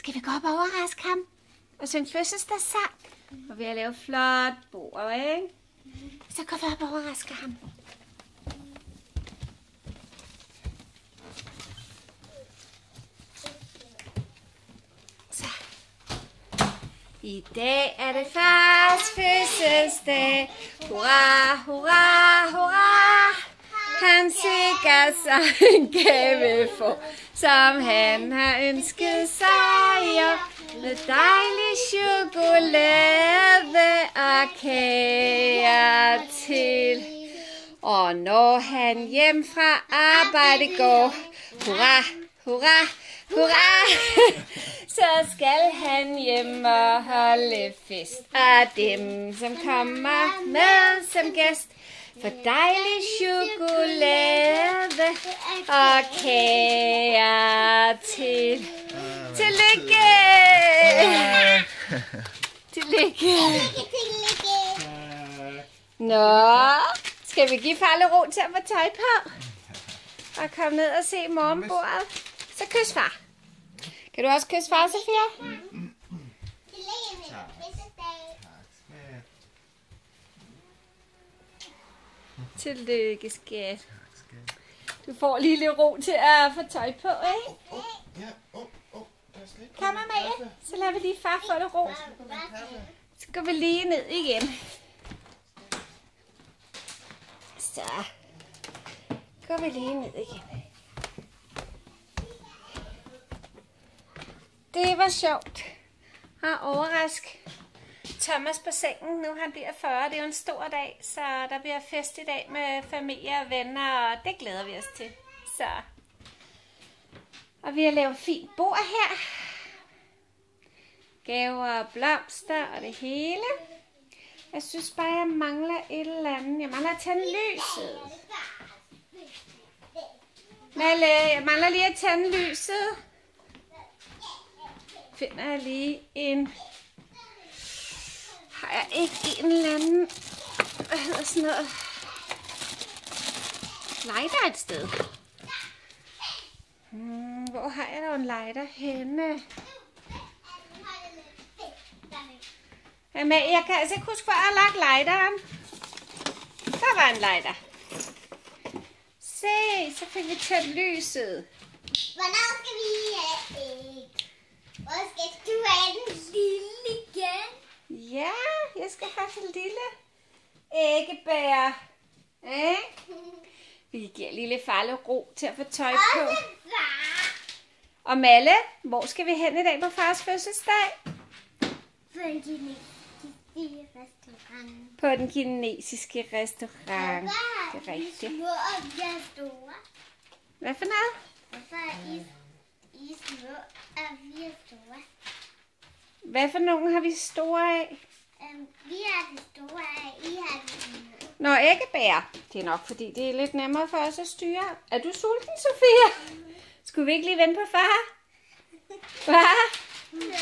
Skal vi gå op og overraske ham? Og synge fødselsdagssang? Og vi har lavet flot bord, ikke? Så går vi op og overrasker ham. Så. I dag er det fars fødselsdag. Hurra, hurra, hurra. Han sikrer sig en gave for, som han har ønsket sig. Med dejlig chokolade og kager til. Og når han hjem fra arbejde går, hurra, hurra, hurra, så skal han hjem og holde fest. Og dem, som kommer med som gæst, for dejlig chokolade og kager til. Tillykke! Tillykke! Nå, skal vi give far lidt ro til at få tøj på? Og komme ned og se morgenbordet? Så kys far. Kan du også kysse far, Sofia? Tillykke, skat. Du får lige lidt ro til at få tøj på, ikke? Kom, Amalie. Så lader vi lige far få lidt ro. Så går vi lige ned igen. Så går vi lige ned igen. Det var sjovt at overraske Thomas på sengen. Nu han bliver 40. Det er jo en stor dag, så der bliver fest i dag med familie og venner, og det glæder vi os til. Så. Og vi har lavet fint bord her. Gaver og blomster og det hele. Jeg synes bare, jeg mangler et eller andet. Jeg mangler at tænde lyset. Malle, jeg mangler lige at tænde lyset. Finder jeg lige en... Har jeg ikke en eller anden... Hvad hedder sådan noget? Lighter et sted. Hvor har jeg da en lighter henne? Jamen, jeg kan altså ikke huske, hvor jeg har lagt lighteren. Der var en lighter. Se, så fik vi tændt lyset. Hvornår skal vi have æg? Hvor skal du have den lille igen? Ja, jeg skal have sådan en lille æggebær. Vi giver lige lidt farlig ro til at få tøj på. Og Malle, hvor skal vi hen i dag på fars fødselsdag? På den kinesiske restaurant. På den kinesiske restaurant. Det er rigtigt. I små og vi er store. Hvad for noget? Hvorfor er I små og vi er store? Hvad for nogen har vi store af? Vi har de store af, I har de små. Nå, æggebær. Det er nok, fordi det er lidt nemmere for os at styre. Er du sulten, Sofia? Skulle vi ikke lige vente på far? Far? Nej,